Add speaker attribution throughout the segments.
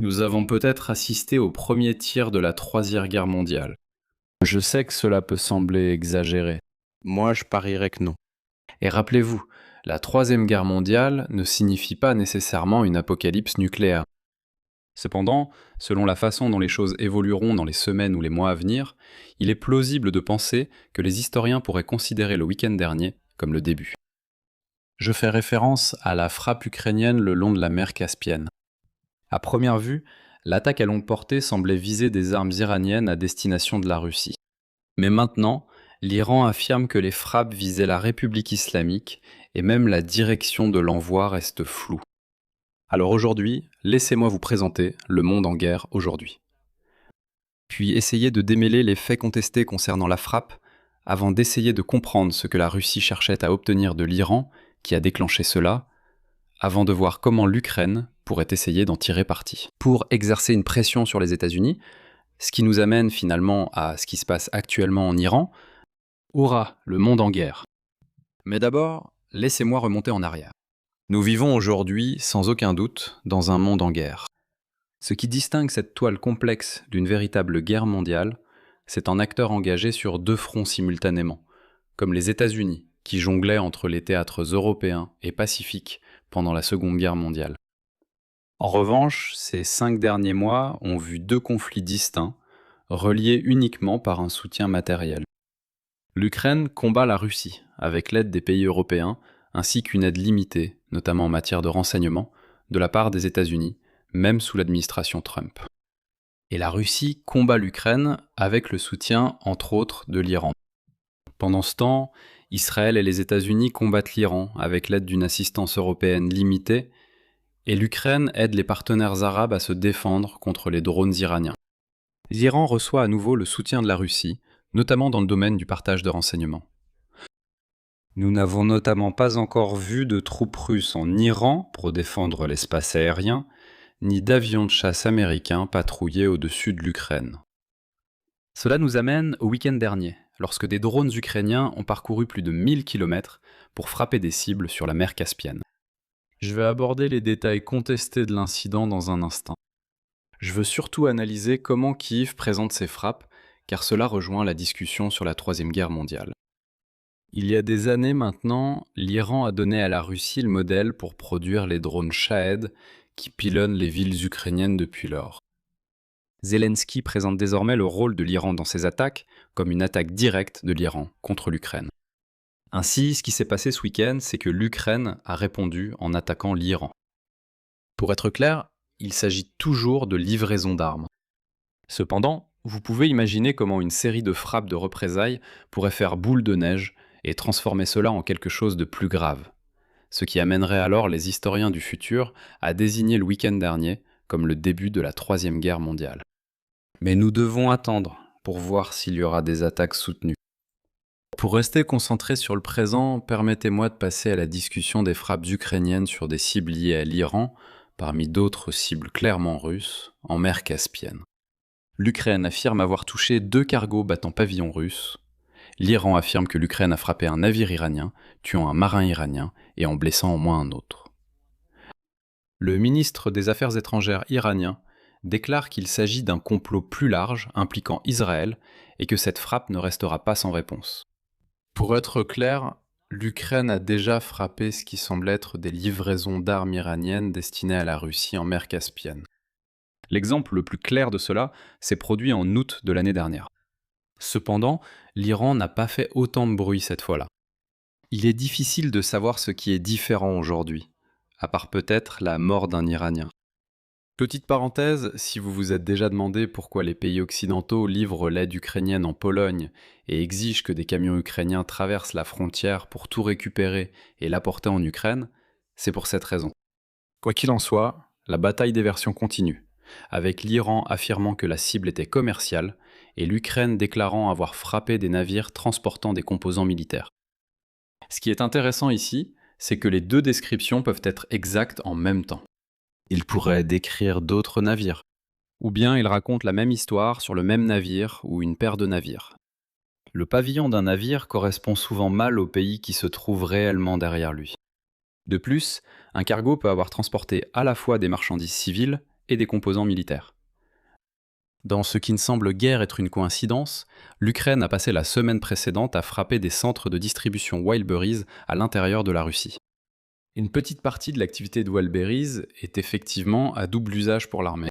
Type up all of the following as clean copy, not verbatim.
Speaker 1: Nous avons peut-être assisté au premier tir de la Troisième Guerre mondiale. Je sais que cela peut sembler exagéré.
Speaker 2: Moi, je parierais que non.
Speaker 1: Et rappelez-vous, la Troisième Guerre mondiale ne signifie pas nécessairement une apocalypse nucléaire. Cependant, selon la façon dont les choses évolueront dans les semaines ou les mois à venir, il est plausible de penser que les historiens pourraient considérer le week-end dernier comme le début. Je fais référence à la frappe ukrainienne le long de la mer Caspienne. À première vue, l'attaque à longue portée semblait viser des armes iraniennes à destination de la Russie. Mais maintenant, l'Iran affirme que les frappes visaient la République islamique et même la direction de l'envoi reste floue. Alors aujourd'hui, laissez-moi vous présenter le monde en guerre aujourd'hui. Puis essayer de démêler les faits contestés concernant la frappe avant d'essayer de comprendre ce que la Russie cherchait à obtenir de l'Iran qui a déclenché cela, avant de voir comment l'Ukraine pourrait essayer d'en tirer parti. Pour exercer une pression sur les États-Unis, ce qui nous amène finalement à ce qui se passe actuellement en Iran, aura le monde en guerre. Mais d'abord, laissez-moi remonter en arrière. Nous vivons aujourd'hui, sans aucun doute, dans un monde en guerre. Ce qui distingue cette toile complexe d'une véritable guerre mondiale, c'est un acteur engagé sur deux fronts simultanément, comme les États-Unis, qui jonglaient entre les théâtres européens et pacifiques pendant la Seconde Guerre mondiale. En revanche, ces 5 derniers mois ont vu deux conflits distincts, reliés uniquement par un soutien matériel. L'Ukraine combat la Russie, avec l'aide des pays européens, ainsi qu'une aide limitée, notamment en matière de renseignement, de la part des États-Unis, même sous l'administration Trump. Et la Russie combat l'Ukraine avec le soutien, entre autres, de l'Iran. Pendant ce temps, Israël et les États-Unis combattent l'Iran avec l'aide d'une assistance européenne limitée, et l'Ukraine aide les partenaires arabes à se défendre contre les drones iraniens. L'Iran reçoit à nouveau le soutien de la Russie, notamment dans le domaine du partage de renseignements. Nous n'avons notamment pas encore vu de troupes russes en Iran pour défendre l'espace aérien, ni d'avions de chasse américains patrouiller au-dessus de l'Ukraine. Cela nous amène au week-end dernier, lorsque des drones ukrainiens ont parcouru plus de 1000 km pour frapper des cibles sur la mer Caspienne. Je vais aborder les détails contestés de l'incident dans un instant. Je veux surtout analyser comment Kiev présente ses frappes, car cela rejoint la discussion sur la Troisième Guerre mondiale. Il y a des années maintenant, l'Iran a donné à la Russie le modèle pour produire les drones Shahed qui pilonnent les villes ukrainiennes depuis lors. Zelensky présente désormais le rôle de l'Iran dans ses attaques comme une attaque directe de l'Iran contre l'Ukraine. Ainsi, ce qui s'est passé ce week-end, c'est que l'Ukraine a répondu en attaquant l'Iran. Pour être clair, il s'agit toujours de livraison d'armes. Cependant, vous pouvez imaginer comment une série de frappes de représailles pourrait faire boule de neige et transformer cela en quelque chose de plus grave. Ce qui amènerait alors les historiens du futur à désigner le week-end dernier comme le début de la Troisième Guerre mondiale. Mais nous devons attendre pour voir s'il y aura des attaques soutenues. Pour rester concentré sur le présent, permettez-moi de passer à la discussion des frappes ukrainiennes sur des cibles liées à l'Iran, parmi d'autres cibles clairement russes, en mer Caspienne. L'Ukraine affirme avoir touché 2 cargos battant pavillon russe. L'Iran affirme que l'Ukraine a frappé un navire iranien, tuant un marin iranien et en blessant au moins un autre. Le ministre des Affaires étrangères iranien déclare qu'il s'agit d'un complot plus large impliquant Israël et que cette frappe ne restera pas sans réponse. Pour être clair, l'Ukraine a déjà frappé ce qui semble être des livraisons d'armes iraniennes destinées à la Russie en mer Caspienne. L'exemple le plus clair de cela s'est produit en août de l'année dernière. Cependant, l'Iran n'a pas fait autant de bruit cette fois-là. Il est difficile de savoir ce qui est différent aujourd'hui, à part peut-être la mort d'un Iranien. Petite parenthèse, si vous vous êtes déjà demandé pourquoi les pays occidentaux livrent l'aide ukrainienne en Pologne et exigent que des camions ukrainiens traversent la frontière pour tout récupérer et l'apporter en Ukraine, c'est pour cette raison. Quoi qu'il en soit, la bataille des versions continue, avec l'Iran affirmant que la cible était commerciale et l'Ukraine déclarant avoir frappé des navires transportant des composants militaires. Ce qui est intéressant ici, c'est que les deux descriptions peuvent être exactes en même temps. Il pourrait décrire d'autres navires, ou bien il raconte la même histoire sur le même navire ou une paire de navires. Le pavillon d'un navire correspond souvent mal au pays qui se trouve réellement derrière lui. De plus, un cargo peut avoir transporté à la fois des marchandises civiles et des composants militaires. Dans ce qui ne semble guère être une coïncidence, l'Ukraine a passé la semaine précédente à frapper des centres de distribution Wildberries à l'intérieur de la Russie. Une petite partie de l'activité de Wildberries est effectivement à double usage pour l'armée.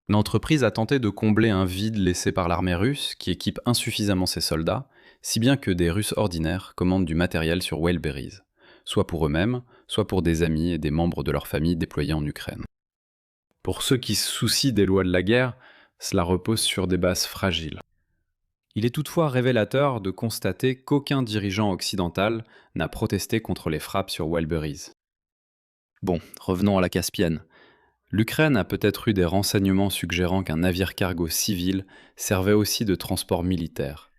Speaker 1: L'entreprise a tenté de combler un vide laissé par l'armée russe qui équipe insuffisamment ses soldats, si bien que des Russes ordinaires commandent du matériel sur Wildberries, soit pour eux-mêmes, soit pour des amis et des membres de leur famille déployés en Ukraine. Pour ceux qui se soucient des lois de la guerre, cela repose sur des bases fragiles. Il est toutefois révélateur de constater qu'aucun dirigeant occidental n'a protesté contre les frappes sur Wildberries. Bon, revenons à la Caspienne. L'Ukraine a peut-être eu des renseignements suggérant qu'un navire cargo civil servait aussi de transport militaire,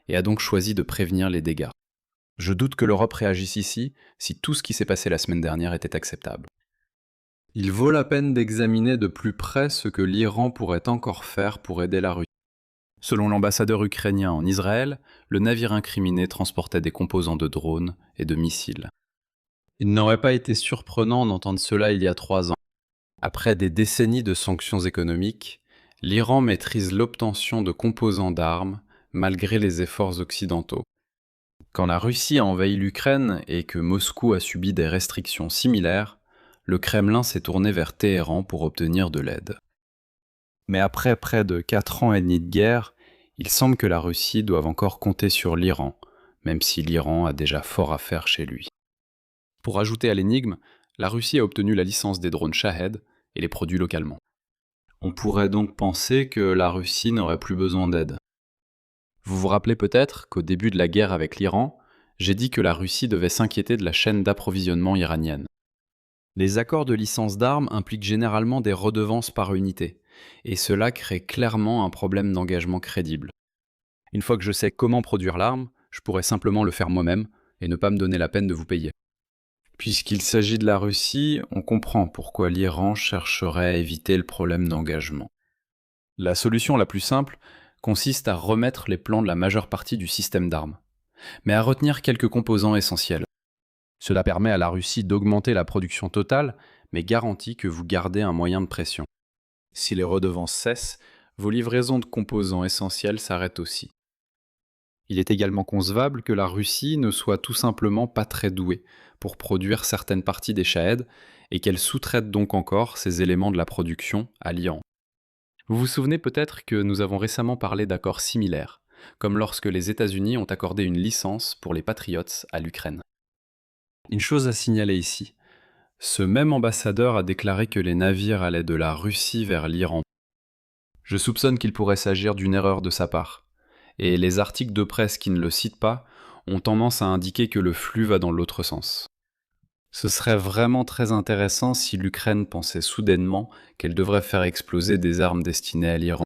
Speaker 1: et a donc choisi de prévenir les dégâts. Je doute que l'Europe réagisse ici si tout ce qui s'est passé la semaine dernière était acceptable. Il vaut la peine d'examiner de plus près ce que l'Iran pourrait encore faire pour aider la Russie. Selon l'ambassadeur ukrainien en Israël, le navire incriminé transportait des composants de drones et de missiles. Il n'aurait pas été surprenant d'entendre cela il y a 3 ans. Après des décennies de sanctions économiques, l'Iran maîtrise l'obtention de composants d'armes malgré les efforts occidentaux. Quand la Russie a envahi l'Ukraine et que Moscou a subi des restrictions similaires, le Kremlin s'est tourné vers Téhéran pour obtenir de l'aide. Mais après près de 4 ans et demi de guerre, il semble que la Russie doive encore compter sur l'Iran, même si l'Iran a déjà fort à faire chez lui. Pour ajouter à l'énigme, la Russie a obtenu la licence des drones Shahed et les produit localement. On pourrait donc penser que la Russie n'aurait plus besoin d'aide. Vous vous rappelez peut-être qu'au début de la guerre avec l'Iran, j'ai dit que la Russie devait s'inquiéter de la chaîne d'approvisionnement iranienne. Les accords de licence d'armes impliquent généralement des redevances par unité, et cela crée clairement un problème d'engagement crédible. Une fois que je sais comment produire l'arme, je pourrais simplement le faire moi-même et ne pas me donner la peine de vous payer. Puisqu'il s'agit de la Russie, on comprend pourquoi l'Iran chercherait à éviter le problème d'engagement. La solution la plus simple consiste à remettre les plans de la majeure partie du système d'armes, mais à retenir quelques composants essentiels. Cela permet à la Russie d'augmenter la production totale, mais garantit que vous gardez un moyen de pression. Si les redevances cessent, vos livraisons de composants essentiels s'arrêtent aussi. Il est également concevable que la Russie ne soit tout simplement pas très douée pour produire certaines parties des Shahed et qu'elle sous-traite donc encore ces éléments de la production à l'Iran. Vous vous souvenez peut-être que nous avons récemment parlé d'accords similaires, comme lorsque les États-Unis ont accordé une licence pour les Patriots à l'Ukraine. Une chose à signaler ici, ce même ambassadeur a déclaré que les navires allaient de la Russie vers l'Iran. Je soupçonne qu'il pourrait s'agir d'une erreur de sa part, et les articles de presse qui ne le citent pas ont tendance à indiquer que le flux va dans l'autre sens. Ce serait vraiment très intéressant si l'Ukraine pensait soudainement qu'elle devrait faire exploser des armes destinées à l'Iran.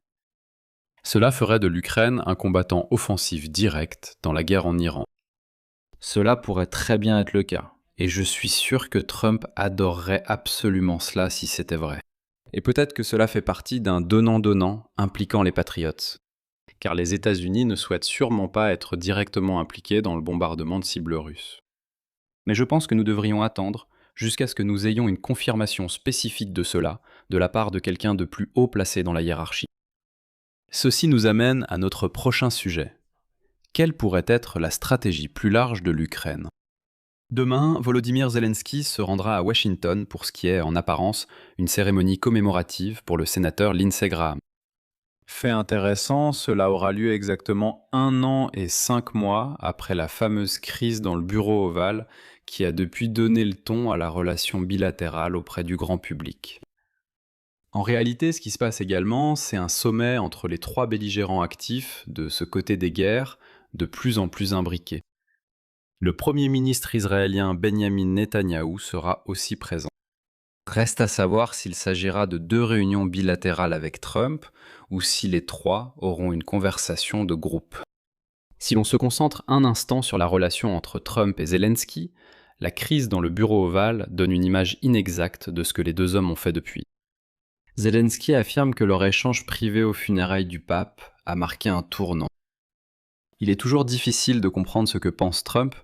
Speaker 1: Cela ferait de l'Ukraine un combattant offensif direct dans la guerre en Iran. Cela pourrait très bien être le cas, et je suis sûr que Trump adorerait absolument cela si c'était vrai. Et peut-être que cela fait partie d'un donnant-donnant impliquant les Patriots, car les États-Unis ne souhaitent sûrement pas être directement impliqués dans le bombardement de cibles russes. Mais je pense que nous devrions attendre jusqu'à ce que nous ayons une confirmation spécifique de cela de la part de quelqu'un de plus haut placé dans la hiérarchie. Ceci nous amène à notre prochain sujet. Quelle pourrait être la stratégie plus large de l'Ukraine ? Demain, Volodymyr Zelensky se rendra à Washington pour ce qui est, en apparence, une cérémonie commémorative pour le sénateur Lindsey Graham. Fait intéressant, cela aura lieu exactement 1 an et 5 mois après la fameuse crise dans le bureau ovale qui a depuis donné le ton à la relation bilatérale auprès du grand public. En réalité, ce qui se passe également, c'est un sommet entre les 3 belligérants actifs de ce côté des guerres, de plus en plus imbriqués. Le Premier ministre israélien Benjamin Netanyahou sera aussi présent. Reste à savoir s'il s'agira de 2 réunions bilatérales avec Trump ou si les 3 auront une conversation de groupe. Si l'on se concentre un instant sur la relation entre Trump et Zelensky, la crise dans le bureau ovale donne une image inexacte de ce que les 2 hommes ont fait depuis. Zelensky affirme que leur échange privé aux funérailles du pape a marqué un tournant. Il est toujours difficile de comprendre ce que pense Trump,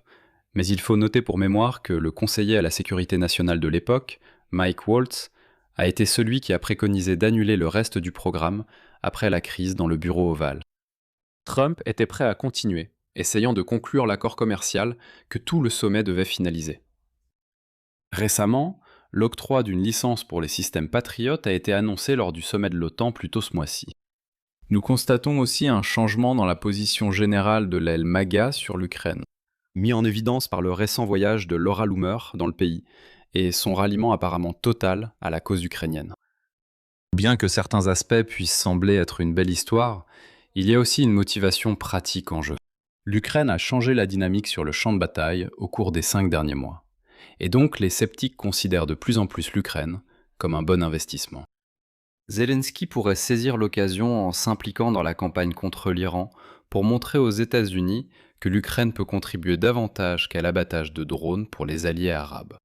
Speaker 1: mais il faut noter pour mémoire que le conseiller à la sécurité nationale de l'époque, Mike Waltz, a été celui qui a préconisé d'annuler le reste du programme après la crise dans le bureau ovale. Trump était prêt à continuer, essayant de conclure l'accord commercial que tout le sommet devait finaliser. Récemment, l'octroi d'une licence pour les systèmes Patriot a été annoncé lors du sommet de l'OTAN plus tôt ce mois-ci. Nous constatons aussi un changement dans la position générale de l'aile MAGA sur l'Ukraine, mis en évidence par le récent voyage de Laura Loomer dans le pays et son ralliement apparemment total à la cause ukrainienne. Bien que certains aspects puissent sembler être une belle histoire, il y a aussi une motivation pratique en jeu. L'Ukraine a changé la dynamique sur le champ de bataille au cours des 5 derniers mois. Et donc les sceptiques considèrent de plus en plus l'Ukraine comme un bon investissement. Zelensky pourrait saisir l'occasion en s'impliquant dans la campagne contre l'Iran pour montrer aux États-Unis que l'Ukraine peut contribuer davantage qu'à l'abattage de drones pour les alliés arabes.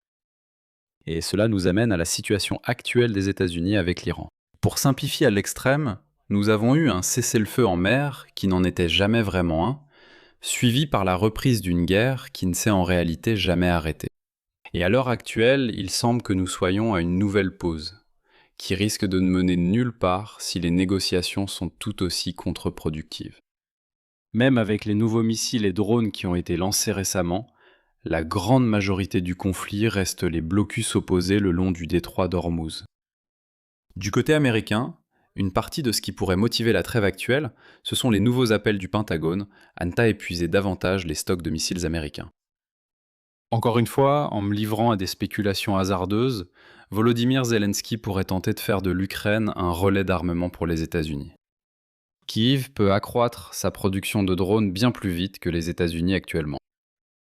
Speaker 1: Et cela nous amène à la situation actuelle des États-Unis avec l'Iran. Pour simplifier à l'extrême, nous avons eu un cessez-le-feu en mer qui n'en était jamais vraiment un, suivi par la reprise d'une guerre qui ne s'est en réalité jamais arrêtée. Et à l'heure actuelle, il semble que nous soyons à une nouvelle pause, qui risque de ne mener nulle part si les négociations sont tout aussi contre-productives. Même avec les nouveaux missiles et drones qui ont été lancés récemment, la grande majorité du conflit reste les blocus opposés le long du détroit d'Ormuz. Du côté américain, une partie de ce qui pourrait motiver la trêve actuelle, ce sont les nouveaux appels du Pentagone à ne pas épuiser davantage les stocks de missiles américains. Encore une fois, en me livrant à des spéculations hasardeuses, Volodymyr Zelensky pourrait tenter de faire de l'Ukraine un relais d'armement pour les États-Unis. Kyiv peut accroître sa production de drones bien plus vite que les États-Unis actuellement.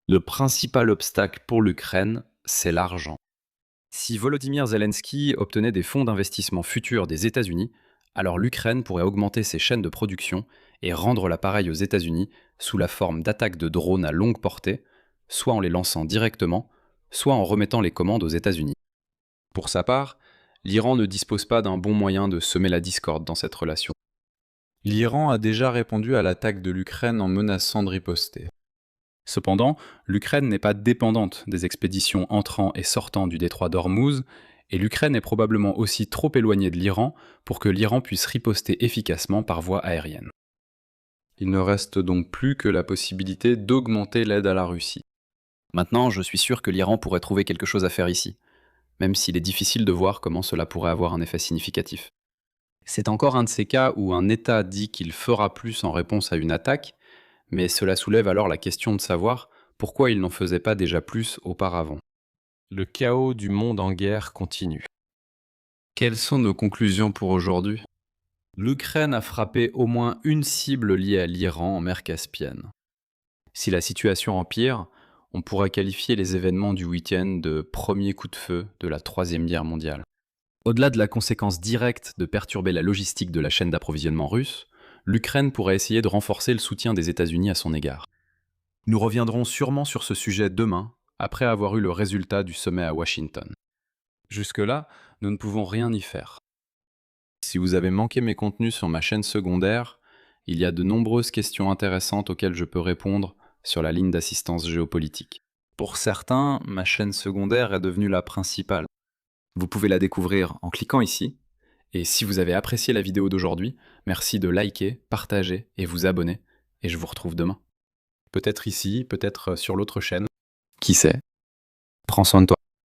Speaker 1: Le principal obstacle pour l'Ukraine, c'est l'argent. Si Volodymyr Zelensky obtenait des fonds d'investissement futurs des États-Unis, alors l'Ukraine pourrait augmenter ses chaînes de production et rendre l'appareil aux États-Unis sous la forme d'attaques de drones à longue portée, soit en les lançant directement, soit en remettant les commandes aux États-Unis. Pour sa part, l'Iran ne dispose pas d'un bon moyen de semer la discorde dans cette relation. L'Iran a déjà répondu à l'attaque de l'Ukraine en menaçant de riposter. Cependant, l'Ukraine n'est pas dépendante des expéditions entrant et sortant du détroit d'Ormuz, et l'Ukraine est probablement aussi trop éloignée de l'Iran pour que l'Iran puisse riposter efficacement par voie aérienne. Il ne reste donc plus que la possibilité d'augmenter l'aide à la Russie. Maintenant, je suis sûr que l'Iran pourrait trouver quelque chose à faire ici, même s'il est difficile de voir comment cela pourrait avoir un effet significatif. C'est encore un de ces cas où un État dit qu'il fera plus en réponse à une attaque, mais cela soulève alors la question de savoir pourquoi il n'en faisait pas déjà plus auparavant. Le chaos du monde en guerre continue. Quelles sont nos conclusions pour aujourd'hui ? L'Ukraine a frappé au moins une cible liée à l'Iran en mer Caspienne. Si la situation empire, on pourrait qualifier les événements du week-end de premier coup de feu de la Troisième Guerre mondiale. Au-delà de la conséquence directe de perturber la logistique de la chaîne d'approvisionnement russe, l'Ukraine pourrait essayer de renforcer le soutien des États-Unis à son égard. Nous reviendrons sûrement sur ce sujet demain, après avoir eu le résultat du sommet à Washington. Jusque-là, nous ne pouvons rien y faire. Si vous avez manqué mes contenus sur ma chaîne secondaire, il y a de nombreuses questions intéressantes auxquelles je peux répondre sur la ligne d'assistance géopolitique. Pour certains, ma chaîne secondaire est devenue la principale. Vous pouvez la découvrir en cliquant ici. Et si vous avez apprécié la vidéo d'aujourd'hui, merci de liker, partager et vous abonner. Et je vous retrouve demain. Peut-être ici, peut-être sur l'autre chaîne. Qui sait ? Prends soin de toi.